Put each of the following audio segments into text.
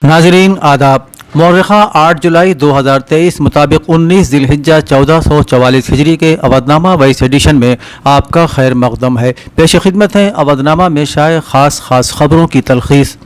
नाजरीन आदाब। मौरख़ा 8 जुलाई 2023 मुताबिक 19 ज़िलहिज्जा 1444 हिजरी के अवधनामा वाइस एडिशन में आपका खैर मक़दम है। पेश खिदमत है अवधनामा में शाये ख़ास खबरों की तलख़ीस।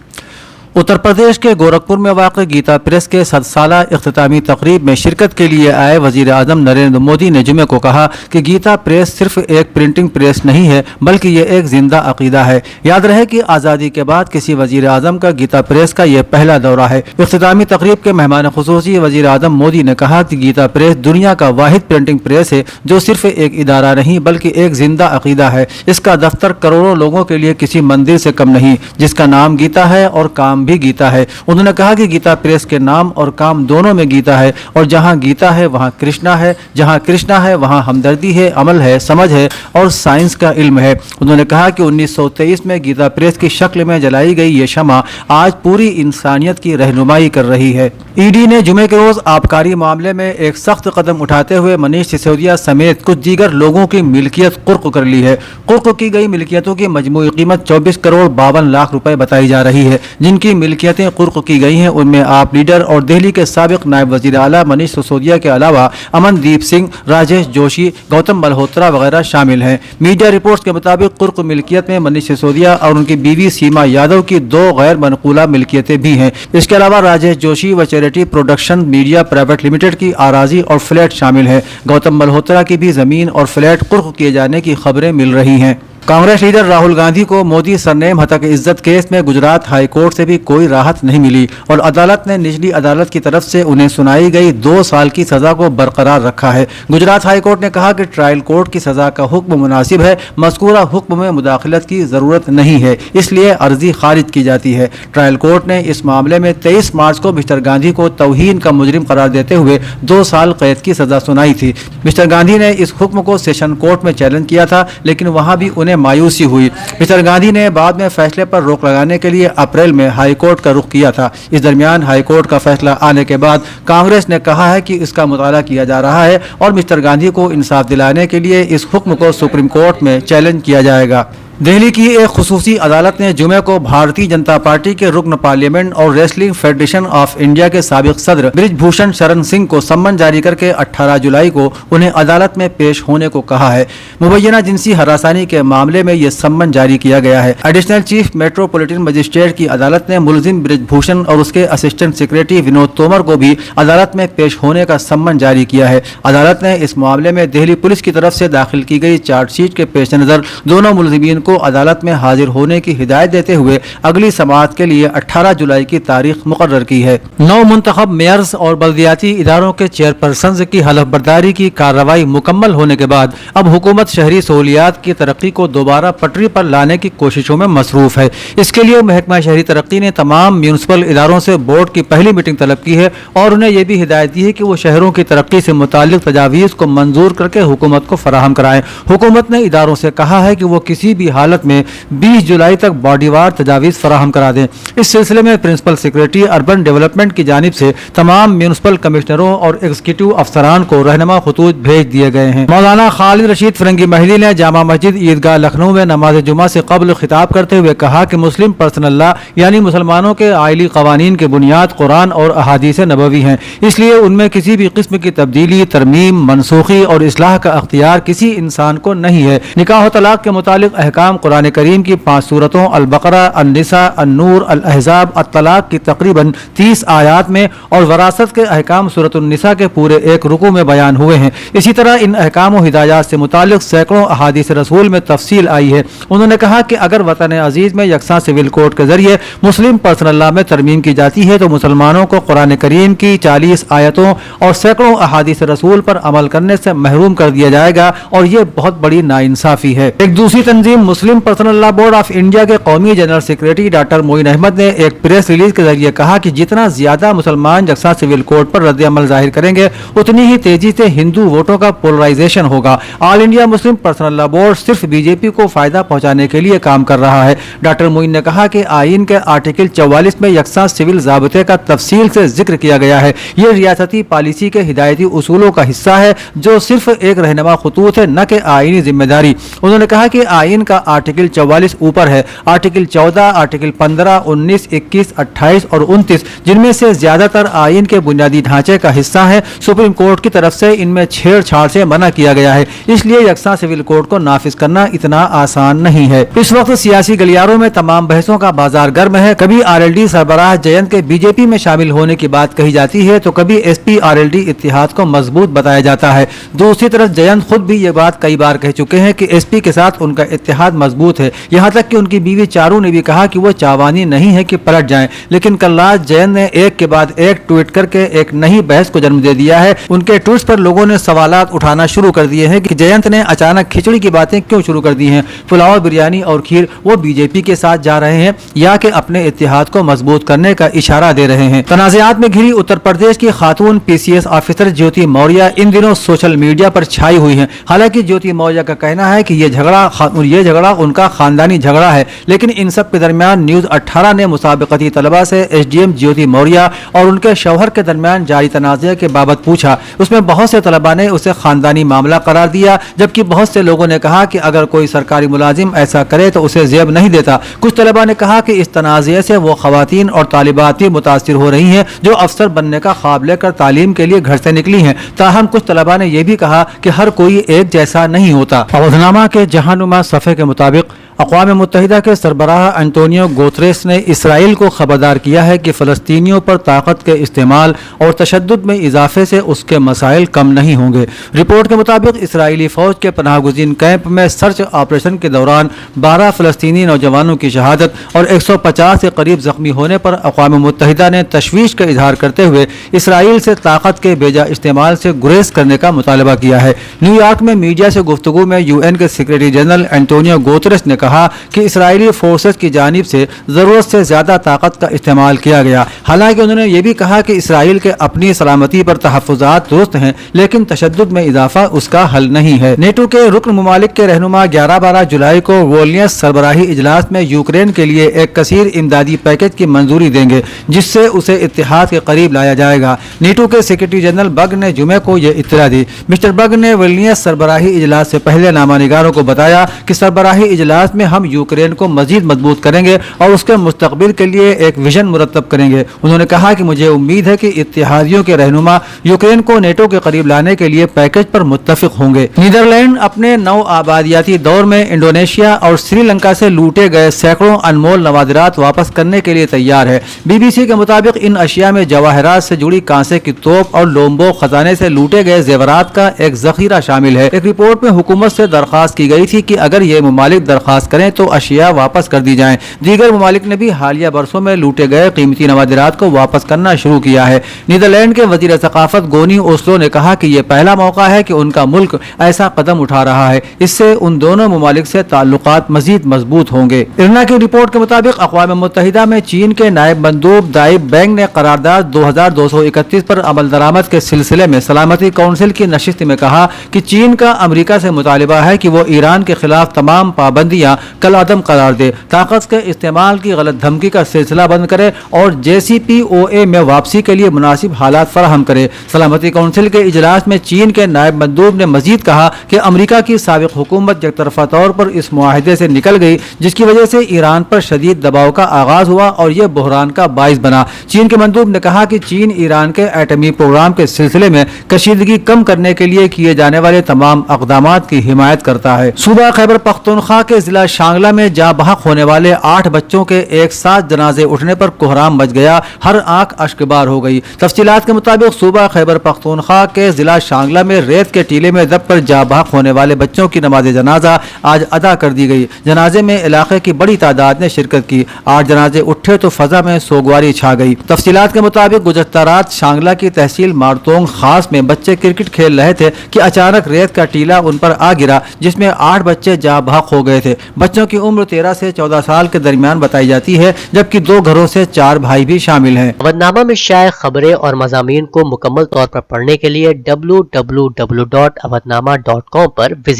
उत्तर प्रदेश के गोरखपुर में वाक़ गीता प्रेस के 100 साला इख्तितामी तकरीब में शिरकत के लिए आए वज़ीर आज़म नरेंद्र मोदी ने जुमे को कहा कि गीता प्रेस सिर्फ एक प्रिंटिंग प्रेस नहीं है बल्कि ये एक ज़िंदा अक़ीदा है। याद रहे कि आज़ादी के बाद किसी वज़ीर आज़म का गीता प्रेस का यह पहला दौरा है। इख्तितामी तकरीब के मेहमान ख़ुसूसी वज़ीर आज़म मोदी ने कहा कि गीता प्रेस दुनिया का वाहिद प्रिंटिंग प्रेस है जो सिर्फ एक इदारा नहीं बल्कि एक ज़िंदा अक़ीदा है। इसका दफ्तर करोड़ों लोगों के लिए किसी मंदिर से कम नहीं, जिसका नाम गीता है और काम भी गीता है। उन्होंने कहा कि गीता प्रेस के नाम और काम दोनों में गीता है और जहां गीता है वहां कृष्णा है, जहां कृष्णा है वहां हमदर्दी है, अमल है, समझ है और साइंस का इल्म है। उन्होंने कहा कि 1923 में गीता प्रेस की शक्ल में जलाई गई ये शमा आज पूरी इंसानियत की रहनुमाई कर रही है। ईडी ने जुमे के रोज आबकारी मामले में एक सख्त कदम उठाते हुए मनीष सिसोदिया समेत कुछ दीगर लोगों की मिल्कियत कुर्क कर ली है। कुर्क की गई मिल्कियतों की मजमूई कीमत 24 करोड़ 52 लाख रुपए बताई जा रही है। जिनकी मिल्कियतें कुर्क की गई हैं उनमें आप लीडर और दिल्ली के साबिक नायब वजीर आला मनीष सिसोदिया के अलावा अमनदीप सिंह, राजेश जोशी, गौतम मल्होत्रा वगैरह शामिल हैं। मीडिया रिपोर्ट्स के मुताबिक कुर्क मिल्कियत में मनीष सिसोदिया और उनकी बीवी सीमा यादव की 2 गैर मनकूला मिल्कियतें भी हैं। इसके अलावा राजेश जोशी व charity production media private limited की आराजी और फ्लैट शामिल है। गौतम मल्होत्रा की भी जमीन और फ्लैट कुर्क किए जाने की खबरें मिल रही हैं। कांग्रेस लीडर राहुल गांधी को मोदी सरनेम हतक इज्जत केस में गुजरात हाई कोर्ट से भी कोई राहत नहीं मिली और अदालत ने निचली अदालत की तरफ से उन्हें सुनाई गई 2 साल की सजा को बरकरार रखा है। गुजरात हाई कोर्ट ने कहा कि ट्रायल कोर्ट की सजा का हुक्म मुनासिब है, मज़कूरा हुक्म में मुदाखलत की ज़रूरत नहीं है, इसलिए अर्जी खारिज की जाती है। ट्रायल कोर्ट ने इस मामले में 23 मार्च को मिस्टर गांधी को तौहीन का मुजरिम करार देते हुए 2 साल कैद की सजा सुनाई थी। मिस्टर गांधी ने इस हुक्म को सेशन कोर्ट में चैलेंज किया था लेकिन वहां भी उन्हें मायूसी हुई। मिस्टर गांधी ने बाद में फैसले पर रोक लगाने के लिए अप्रैल में हाई कोर्ट का रुख किया था। इस दरमियान हाई कोर्ट का फैसला आने के बाद कांग्रेस ने कहा है कि इसका मुताला किया जा रहा है और मिस्टर गांधी को इंसाफ दिलाने के लिए इस हुक्म को सुप्रीम कोर्ट में चैलेंज किया जाएगा। दिल्ली की एक खुसूसी अदालत ने जुमे को भारतीय जनता पार्टी के रुकन पार्लियामेंट और रेसलिंग फेडरेशन ऑफ इंडिया के साबिक सदर बृजभूषण शरण सिंह को सम्मन जारी करके 18 जुलाई को उन्हें अदालत में पेश होने को कहा है। मुबैना जिनसी हरासानी के मामले में यह सम्मन जारी किया गया है। एडिशनल चीफ मेट्रोपॉलिटन मजिस्ट्रेट की अदालत ने मुलजिम बृजभूषण और उसके असिस्टेंट सेक्रेटरी विनोद तोमर को भी अदालत में पेश होने का सम्मन जारी किया है। अदालत ने इस मामले में दिल्ली पुलिस की तरफ से दाखिल की गई चार्जशीट के पेश नज़र दोनों मुलजिमीन को अदालत में हाजिर होने की हिदायत देते हुए अगली समाअत के लिए 18 जुलाई की तारीख मुकर्रर की है। 9 मुंतखब मेयर्स और बल्दियाती इदारों के चेयरपर्सन की हलफ बर्दारी की कार्रवाई मुकम्मल होने के बाद अब हुकूमत शहरी सहूलियात की तरक्की को दोबारा पटरी पर लाने की कोशिशों में मसरूफ है। इसके लिए महकमा शहरी तरक्की ने तमाम म्यूनसिपल इदारों से बोर्ड की पहली मीटिंग तलब की है और उन्हें यह भी हिदायत दी है कि वो शहरों की तरक्की से मुताल्लिक तजावीज़ को मंजूर करके हुकूमत को फराहम कराएं। हुकूमत ने इदारों से कहा है कि वो किसी भी हालत में 20 जुलाई तक बॉडीवार तजावीज़ फराहम करा दें। इस सिलसिले में प्रिंसिपल सेक्रेटरी अर्बन डेवलपमेंट की जानिब से तमाम म्यूनसिपल कमिश्नरों और एग्जीक्यूटिव अफसरान को रहनुमा खतूत भेज दिए गए हैं। मौलाना खालिद रशीद फिरंगी महली ने जामा मस्जिद ईदगाह लखनऊ में नमाज जुमा से कबल खिताब करते हुए कहा कि मुस्लिम पर्सनल लॉ यानी मुसलमानों के आइली कवानीन की बुनियाद कुरान और अहादीस नबवी हैं, इसलिए उनमें किसी भी किस्म की तब्दीली, तरमीम, मनसूखी और इस्लाह का अख्तियार किसी इंसान को नहीं है। निकाह तलाक के मुतालिक अहकाम कुरान करीम की 5 सूरतों अल-बकरा, अन-निसा, अन-नूर, अल-अहज़ाब, अत-तलाक की तकरीबन 30 आयात में और वरासत के अहकाम सूरत अन-निसा के पूरे एक रुकू में बयान हुए हैं। इसी तरह इन अहकाम और हिदायत से मुतालिक सैकड़ों अहादीस रसूल में तफसील आई है। उन्होंने कहा कि अगर वतन अजीज में यकसा सिविल कोड के जरिए मुस्लिम पर्सनल लॉ में तरमीम की जाती है तो मुसलमानों को कुरान करीम की 40 आयतों और सैकड़ों अहादीस रसूल पर अमल करने से महरूम कर दिया जाएगा और ये बहुत बड़ी नाइंसाफी है। एक दूसरी तंजीम Muslim personal law board of India के कौमी general secretary doctor Moin Ahmad ने एक प्रेस रिलीज के जरिए कहा कि जितना ज्यादा मुसलमान यकसा सिविल कोड पर रद्द अमल जाहिर करेंगे उतनी ही तेजी से हिंदू वोटों का पोलराइजेशन होगा। All India Muslim personal law board सिर्फ बीजेपी को फायदा पहुंचाने के लिए काम कर रहा है। डॉक्टर मोइन ने कहा कि आईन के आर्टिकल 44 में यकसा सिविल ज़ाब्ते का तफसील से जिक्र किया गया है। ये रियासती पॉलिसी के हिदायती उसूलों का हिस्सा है जो सिर्फ एक रहनुमा खतूत है, न कि आईनी जिम्मेदारी। उन्होंने कहा कि आईन का आर्टिकल 44 ऊपर है। आर्टिकल 14, आर्टिकल 15, 19, 21, 28 और 29 जिनमें से ज्यादातर आईन के बुनियादी ढांचे का हिस्सा है, सुप्रीम कोर्ट की तरफ से इनमें छेड़छाड़ से मना किया गया है। इसलिए यकसा सिविल कोड को नाफिज करना इतना आसान नहीं है। इस वक्त सियासी गलियारों में तमाम बहसों का बाजार गर्म है। कभी आरएलडी सरबराह जयंत के बीजेपी में शामिल होने की बात कही जाती है तो कभी एसपी आरएलडी इत्तेहाद को मजबूत बताया जाता है। दूसरी तरफ जयंत खुद भी ये बात कई बार कह चुके हैं कि एसपी के साथ उनका इत्तेहाद मजबूत है। यहाँ तक कि उनकी बीवी चारू ने भी कहा कि वो चावानी नहीं है कि पलट जाएं। लेकिन कल रात जयंत ने एक के बाद एक ट्वीट करके एक नई बहस को जन्म दे दिया है। उनके ट्वीट्स पर लोगों ने सवालात उठाना शुरू कर दिए हैं कि जयंत ने अचानक खिचड़ी की बातें क्यों शुरू कर दी हैं। पुलाव, बिरयानी और खीर वो बीजेपी के साथ जा रहे हैं या कि अपने इत्तेहाद को मजबूत करने का इशारा दे रहे हैं। तनाज़ात में घिरी उत्तर प्रदेश की खातून पीसीएस ऑफिसर ज्योति मौर्य इन दिनों सोशल मीडिया पर छाई हुई हैं। हालांकि ज्योति मौर्य का कहना है कि ये झगड़ा उनका खानदानी झगड़ा है, लेकिन इन सब के दरमियान न्यूज़ 18 ने मुसाबिकती तलबा से एसडीएम ज्योति मौर्य और उनके शौहर के दरमियान जारी तनाज़े के बाबत पूछा। उसमें बहुत से तलबा ने उसे खानदानी मामला करार दिया, जबकि बहुत से लोगों ने कहा कि अगर कोई सरकारी मुलाजिम ऐसा करे तो उसे जेब नहीं देता। कुछ तलबा ने कहा कि इस तनाज़े से वो खवातीन और तालिबात भी मुतासिर हो रही हैं जो अफसर बनने का ख्वाब लेकर तालीम के लिए घर से निकली हैं। ताहम कुछ तलबा ने यह भी कहा कि हर कोई एक जैसा नहीं होता। अवधनामा के जहानुमा सफ़े के मुताबिक अक़वाम मुत्तहिदा के सरबराह एंटोनियो गुतेरेस ने इसराइल को खबरदार किया है कि फ़लस्तीनियों पर ताकत के इस्तेमाल और तशद्दुद में इजाफे से उसके मसाइल कम नहीं होंगे। रिपोर्ट के मुताबिक इसराइली फ़ौज के पनाहगुज़ीन कैंप में सर्च ऑपरेशन के दौरान 12 फ़लस्तीनी नौजवानों की शहादत और 150 के करीब ज़ख्मी होने पर अक़वाम मुत्तहिदा ने तशवीश का इजहार करते हुए इसराइल से ताकत के बेजा इस्तेमाल से गुरेज करने का मुतालबा किया है। न्यूयॉर्क में मीडिया से गुफ्तगू में यूएन के सेक्रेटरी जनरल एंटोनियो गुतेरेस ने कहा कि इसराइली फोर्सेस की जानिब से ज़रूरत से ज़्यादा ताकत का इस्तेमाल किया गया। हालांकि उन्होंने ये भी कहा कि इसराइल के अपनी सलामती पर तहफ़्फ़ुज़ात दुरुस्त हैं, लेकिन तशद्दुद में इजाफा उसका हल नहीं है। नेटो के रुकन मुमालिक के रहनुमा 11-12 जुलाई को वोल्नियस सरबराही इजलास में यूक्रेन के लिए एक कसीर इमदादी पैकेज की मंजूरी देंगे, जिससे उसे इत्तेहाद के करीब लाया जाएगा। नेटो के सेक्रेटरी जनरल बग ने जुमे को यह इत्तला दी। मिस्टर बग ने वोल्नियस सरबराही इजलास से पहले नामानिगारों को बताया कि सरबराही इजलास में हम यूक्रेन को मजीद मजबूत करेंगे और उसके मुस्तकबिल के लिए एक विजन मुरतब करेंगे। उन्होंने कहा कि मुझे उम्मीद है कि इत्तेहादियों के रहनुमा यूक्रेन को नेटो के करीब लाने के लिए पैकेज पर मुत्तफिक होंगे। नीदरलैंड अपने नौ आबादियाती दौर में इंडोनेशिया और श्रीलंका से लूटे गए सैकड़ों अनमोल नवादिरात वापस करने के लिए तैयार है। बीबीसी के मुताबिक इन अशिया में जवाहरात से जुड़ी कांसे की तोप और लोम्बो खजाने से लूटे गए जेवरात का एक जखीरा शामिल है। एक रिपोर्ट में हुकूमत से दरख्वास्त की गई थी कि अगर ये मुमालिक दरख्वास्त करें तो अशिया वापस कर दी जाएं। दीगर मुमालिक ने भी हालिया बरसों में लूटे गए कीमती नवादिरात को वापस करना शुरू किया है। नीदरलैंड के वजीर सकाफत गोनी ओस्लो ने कहा कि यह पहला मौका है कि उनका मुल्क ऐसा कदम उठा रहा है। इससे उन दोनों मुमालिक से ताल्लुकात मजीद मजबूत होंगे। इरना की रिपोर्ट के मुताबिक अक़वाम मुत्तहिदा में चीन के नायब मंदूब दाई बेंग ने करारदाद 2231 पर अमल दरामद के सिलसिले में सलामती काउंसिल की नशिस्त में कहा कि चीन का अमरीका से मुतालिबा है कि वो ईरान के खिलाफ तमाम पाबंदियां कल अदम करार दे, ताकत के इस्तेमाल की गलत धमकी का सिलसिला बंद करे और JCPOA में वापसी के लिए मुनासिब हालात फराहम करे। सलामती काउंसिल के इजलास में चीन के नायब मंदूब ने मजीद कहा कि अमरीका की साबिक हुकूमत एकतरफा तौर पर इस मुआहदे से निकल गई, जिसकी वजह से ईरान पर शदीद दबाव का आगाज हुआ और यह बहरान का बाइस बना। चीन के मंदूब ने कहा कि चीन ईरान के एटमी प्रोग्राम के सिलसिले में कशीदगी कम करने के लिए किए जाने वाले तमाम अक़दामात की हिमायत करता है। सूबा खैबर पख्तूनख्वा के जिला शांगला में जाँ बहक होने वाले 8 बच्चों के एक साथ जनाजे उठने पर कोहराम मच गया, हर आंख अश्कबार हो गई। तफसीलात के मुताबिक सूबा खैबर पख्तूनख्वा के जिला शांगला में रेत के टीले में दब कर जाँ बहक होने वाले बच्चों की नमाज जनाजा आज अदा कर दी गई। जनाजे में इलाके की बड़ी तादाद ने शिरकत की। 8 जनाजे उठे तो फजा में सोगवारी छा गई। तफसीलात के मुताबिक गुज़श्ता रात शांगला की तहसील मारतोंग खास में बच्चे क्रिकेट खेल रहे थे कि अचानक रेत का टीला उन पर आ गिरा, जिसमें 8 बच्चे जाँ बहक हो गए थे। बच्चों की उम्र 13 से 14 साल के दरमियान बताई जाती है, जबकि 2 घरों से 4 भाई भी शामिल हैं। अवधनामा में शाये खबरें और मज़ामीन को मुकम्मल तौर पर पढ़ने के लिए www.awadnama.com पर विजिट